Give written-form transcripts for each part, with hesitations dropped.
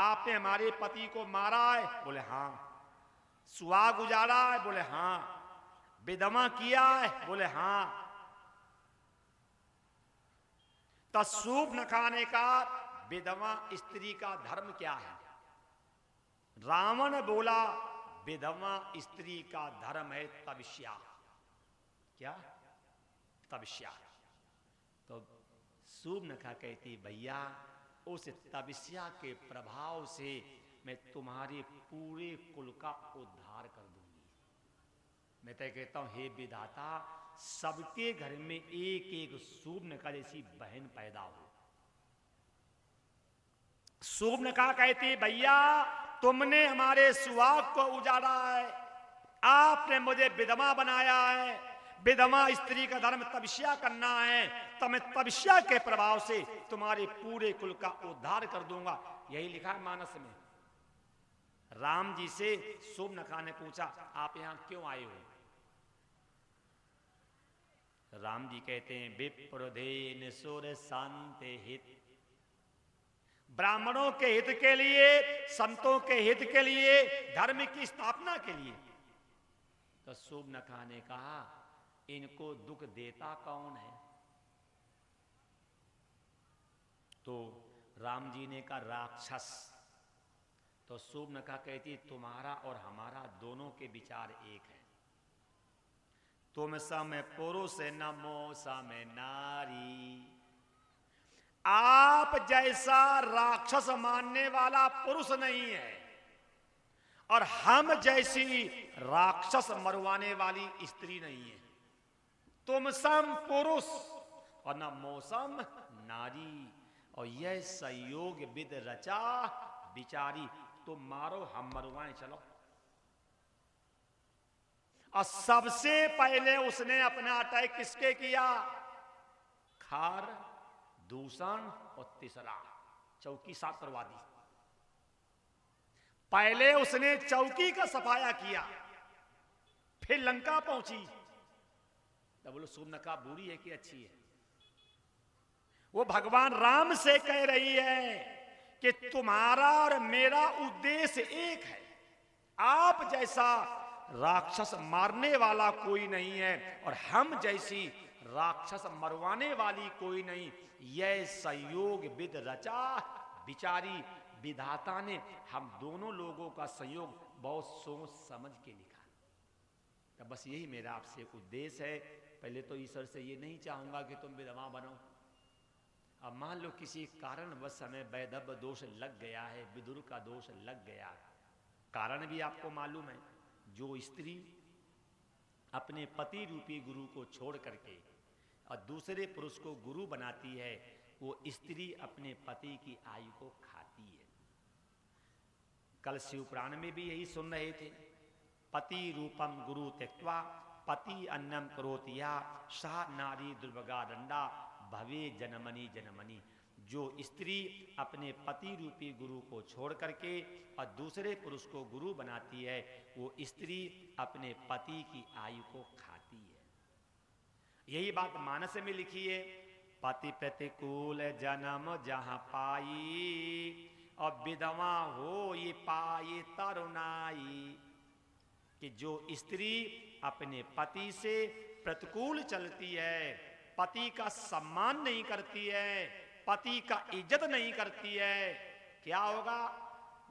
आपने हमारे पति को मारा है? बोले हाँ। सुहाग उजाड़ा है? बोले हाँ। विधवा किया है? बोले हाँ। तो सूप न खाने का विधवा स्त्री का धर्म क्या है? रावण बोला विधवा स्त्री का धर्म है तपस्या। क्या? तपस्या। तो सूर्पनखा कहती भैया उस तपस्या के प्रभाव से मैं तुम्हारे पूरे कुल का उद्धार कर दूंगी। मैं तो कहता हूं हे विधाता, सबके घर में एक एक सूर्पनखा जैसी बहन पैदा हो। सूर्पनखा कहती भैया तुमने हमारे सुहाग को उजाड़ा है, आपने मुझे विधवा बनाया है, विधवा स्त्री का धर्म तपस्या करना है, तो मैं तपस्या के प्रभाव से तुम्हारे पूरे कुल का उद्धार कर दूंगा। यही लिखा है मानस में। राम जी से सूर्पनखा ने पूछा आप यहां क्यों आए हो? राम जी कहते हैं विप्रधेन सुर शांति हित, ब्राह्मणों के हित के लिए, संतों के हित के लिए, धर्म की स्थापना के लिए। तो सूर्पनखा ने कहा इनको दुख देता कौन है? तो राम जी ने कहा राक्षस। तो सूर्पनखा कहती तुम्हारा और हमारा दोनों के विचार एक है। तुम सम पुरुष नमो सम नारी, आप जैसा राक्षस मानने वाला पुरुष नहीं है और हम जैसी राक्षस मरवाने वाली स्त्री नहीं है। तुम सम पुरुष और न मौसम नारी, और यह संयोग विद रचा विचारी। तुम मारो हम मरवाएं चलो। और सबसे पहले उसने अपना अटैक किसके किया? खार, दूषण और तीसरा चौकी साफ करवा दी। पहले उसने चौकी का सफाया किया, फिर लंका पहुंची। तब बोलो सूर्पनखा बुरी है कि अच्छी है? वो भगवान राम से कह रही है कि तुम्हारा और मेरा उद्देश्य एक है। आप जैसा राक्षस मारने वाला कोई नहीं है और हम जैसी राक्षस मरवाने वाली कोई नहीं। यह संयोग विद रचा विचारी, विधाता ने हम दोनों लोगों का संयोग बहुत सोच समझ के लिखा। तब बस यही मेरा आपसे उद्देश्य है। पहले तो ईश्वर से ये नहीं चाहूंगा कि तुम विधवा बनो। अब मान लो किसी कारणवश हमें वैधव्य दोष लग गया है, विदुर का दोष लग गया। कारण भी आपको मालूम है, जो स्त्री अपने पति रूपी गुरु को छोड़ करके और दूसरे पुरुष को गुरु बनाती है, वो स्त्री अपने पति की आयु को खाती है। कल शिव पुराण में भी यही सुन रहे थे। पति रूपम गुरु त्यक्त्वा पति अन्नम करोति या सा नारी दुर्भगा दंडा भवे जनमनी जनमनी। जो स्त्री अपने पति रूपी गुरु को छोड़ करके और दूसरे पुरुष को गुरु बनाती है, वो स्त्री अपने पति की आयु को खाती है। यही बात मानस में लिखी है। पति प्रतिकूल जन्म जहां पाई और विधवा हो ये पाए तरुणाई। कि जो स्त्री अपने पति से प्रतिकूल चलती है, पति का सम्मान नहीं करती है, पति का इज्जत नहीं करती है, क्या होगा?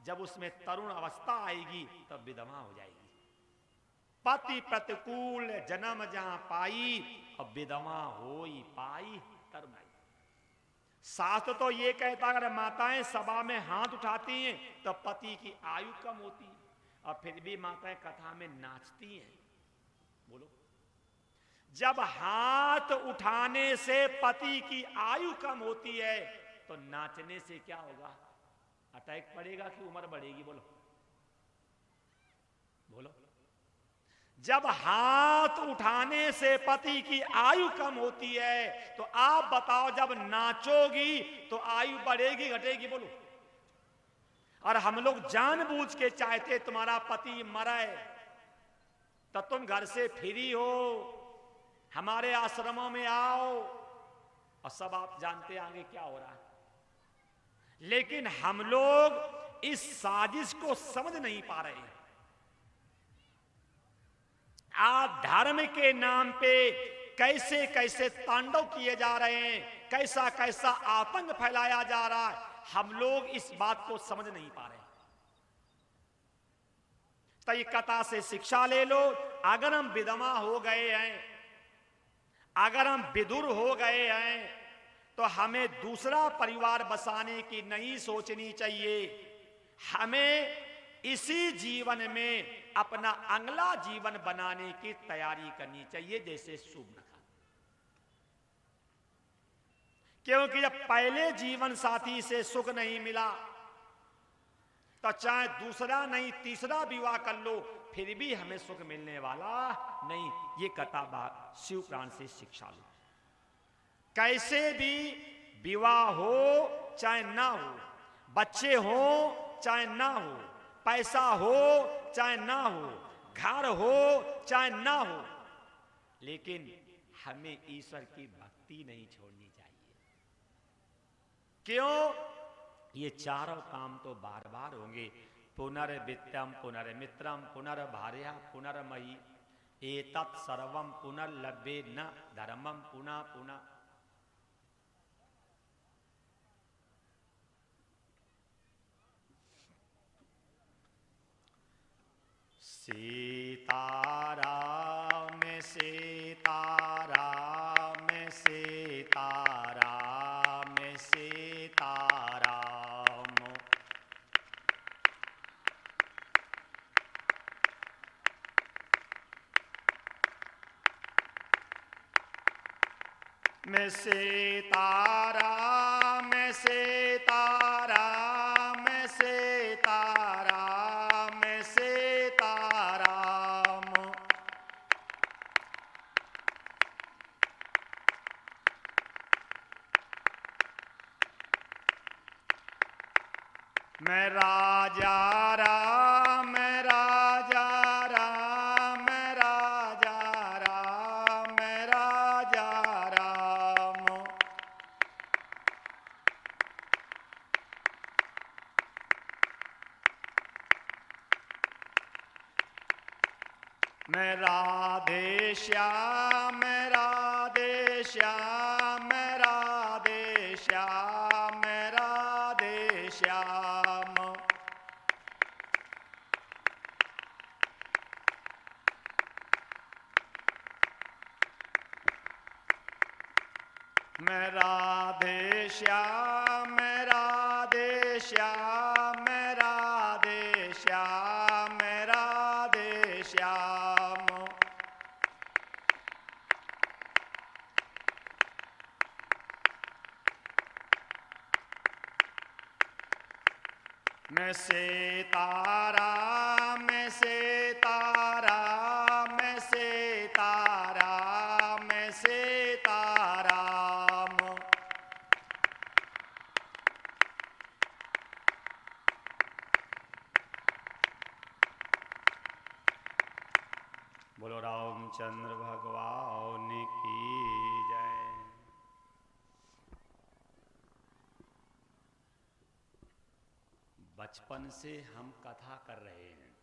जब उसमें तरुण अवस्था आएगी तब विधवा हो जाएगी। पति प्रतिकूल जन्म जहां पाई और विधवा होई पाई तरुणाई। शास्त्र तो ये कहता अगर माताएं सभा में हाथ उठाती हैं तो पति की आयु कम होती है, और फिर भी माताएं कथा में नाचती हैं। बोलो, जब हाथ उठाने से पति की आयु कम होती है तो नाचने से क्या होगा? अटैक पड़ेगा कि उम्र बढ़ेगी? बोलो बोलो। जब हाथ उठाने से पति की आयु कम होती है तो आप बताओ जब नाचोगी तो आयु बढ़ेगी घटेगी? बोलो। और हम लोग जानबूझ के चाहते तुम्हारा पति मरे तो तुम घर से फ्री हो, हमारे आश्रमों में आओ, और सब आप जानते आगे क्या हो रहा है। लेकिन हम लोग इस साजिश को समझ नहीं पा रहे हैं। आज धर्म के नाम पे कैसे कैसे तांडव किए जा रहे हैं, कैसा कैसा आतंक फैलाया जा रहा है, हम लोग इस बात को समझ नहीं पा रहे। तो ये कथा से शिक्षा ले लो। अगर हम विधवा हो गए हैं, अगर हम विधुर हो गए हैं, तो हमें दूसरा परिवार बसाने की नहीं सोचनी चाहिए। हमें इसी जीवन में अपना अगला जीवन बनाने की तैयारी करनी चाहिए, जैसे शुभ नखा। क्योंकि जब पहले जीवन साथी से सुख नहीं मिला, तो चाहे दूसरा नहीं तीसरा विवाह कर लो, फिर भी हमें सुख मिलने वाला नहीं। ये कथा शिव पुराण से शिक्षा लो। कैसे भी विवाह हो चाहे ना हो, बच्चे हो चाहे ना हो, पैसा हो चाहे ना हो, घर हो चाहे ना हो, लेकिन हमें ईश्वर की भक्ति नहीं छोड़नी चाहिए। क्यों? ये चारों काम तो बार बार होंगे। पुनर्वित्यम पुनर्मित्रम पुनर्भार्या पुनर्मयी एतत् सर्वम पुनर्लभ्ये न धर्मम पुनः पुनः। सीताराम सीताराम सीताराम सीताराम। मैं सीताराम सीताराम सीताराम सीताराम। मैं राजा राम राजा राम राजा राम राजा राम। मैं राधे श्याम राधे श्याम राधे श्याम राधे श्याम। मैं राधे श्याम राधे श्याम राधे श्याम राधे श्याम। मैं सीताराम सीताराम सीताराम सीताराम। बोलो रामचंद्र भगवान की जय। बचपन से हम कथा कर रहे हैं,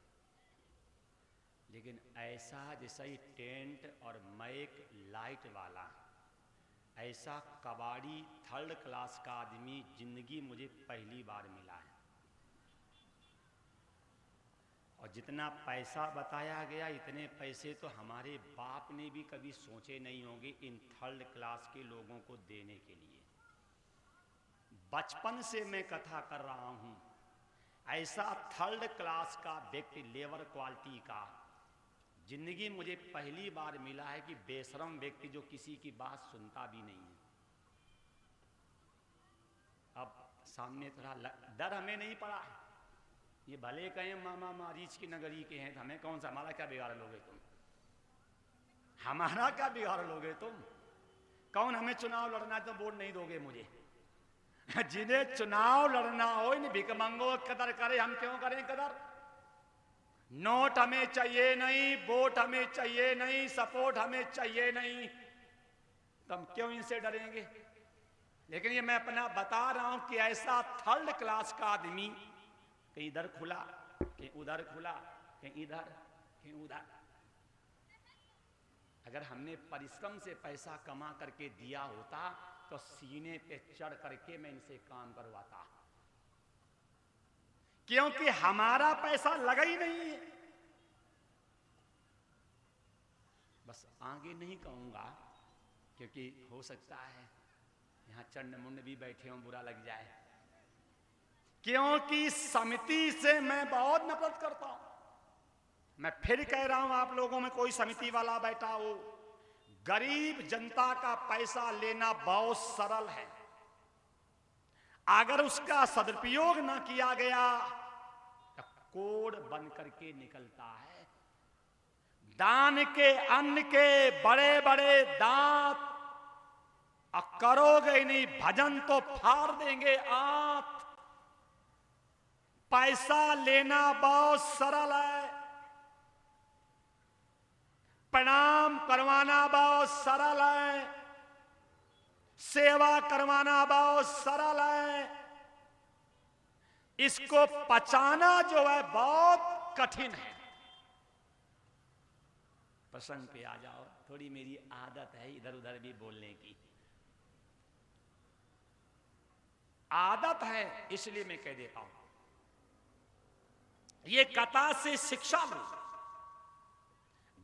लेकिन ऐसा जैसा ही टेंट और माइक लाइट वाला, ऐसा कबाड़ी 3rd क्लास का आदमी जिंदगी मुझे पहली बार मिला है। और जितना पैसा बताया गया, इतने पैसे तो हमारे बाप ने भी कभी सोचे नहीं होंगे इन 3rd क्लास के लोगों को देने के लिए। बचपन से मैं कथा कर रहा हूं, ऐसा 3rd क्लास का व्यक्ति, लेबर क्वालिटी का, जिंदगी मुझे पहली बार मिला है कि बेशरम व्यक्ति जो किसी की बात सुनता भी नहीं है। अब सामने थोड़ा डर हमें नहीं पड़ा है। ये भले कहें मामा मारीच की नगरी के हैं, हमें कौन सा, हमारा क्या बिगाड़ लोगे तुम, हमारा क्या बिगाड़ लोगे तुम। कौन हमें चुनाव लड़ना है तो वोट नहीं दोगे मुझे। जिन्हें चुनाव लड़ना हो इन भिकमंगों कदर करे, हम क्यों करें कदर। नोट हमें चाहिए नहीं, वोट हमें चाहिए नहीं, सपोर्ट हमें चाहिए नहीं, तो हम क्यों इनसे डरेंगे। लेकिन ये मैं अपना बता रहा हूं कि ऐसा 3rd क्लास का आदमी कहीं इधर खुला, कहीं उधर खुला, कहीं इधर, कहीं उधर। अगर हमने परिश्रम से पैसा कमा करके दिया होता तो सीने पे चढ़ करके मैं इनसे काम करवाता, क्योंकि हमारा पैसा लगा ही नहीं है। बस आगे नहीं कहूंगा क्योंकि हो सकता है यहां चंड मुंड भी बैठे हों, बुरा लग जाए, क्योंकि समिति से मैं बहुत नफरत करता हूं। मैं फिर कह रहा हूं, आप लोगों में कोई समिति वाला बैठा हो, गरीब जनता का पैसा लेना बहुत सरल है। अगर उसका सदुपयोग ना किया गया तो कोड़ बन करके निकलता है। दान के अन्न के बड़े बड़े दांत, और करोगे नहीं भजन तो फाड़ देंगे आंत। पैसा लेना बहुत सरल है, प्रणाम करवाना बहुत सरल है, सेवा करवाना बहुत सरल है। इसको पचाना जो है बहुत कठिन है। प्रसंग पे आ जाओ, थोड़ी मेरी आदत है इधर उधर भी बोलने की, आदत है इसलिए मैं कह देता हूं। ये कथा से शिक्षा लो।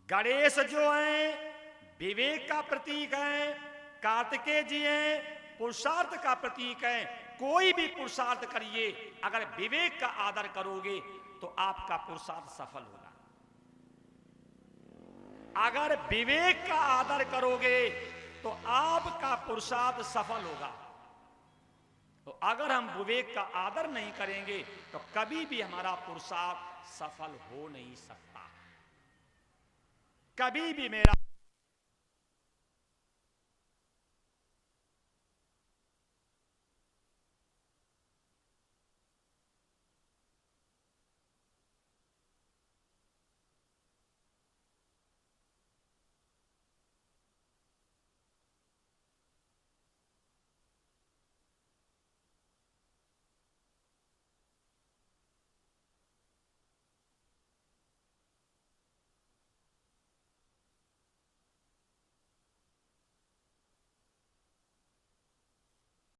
गणेश जो हैं विवेक का प्रतीक हैं, कार्तिकेय जी हैं पुरुषार्थ का प्रतीक हैं। कोई भी पुरुषार्थ करिए, अगर विवेक का आदर करोगे तो आपका पुरुषार्थ सफल होगा। अगर विवेक का आदर करोगे तो आपका पुरुषार्थ सफल होगा। तो अगर हम विवेक का आदर नहीं करेंगे तो कभी भी हमारा पुरुषार्थ सफल हो नहीं सकता। कभी भी मेरा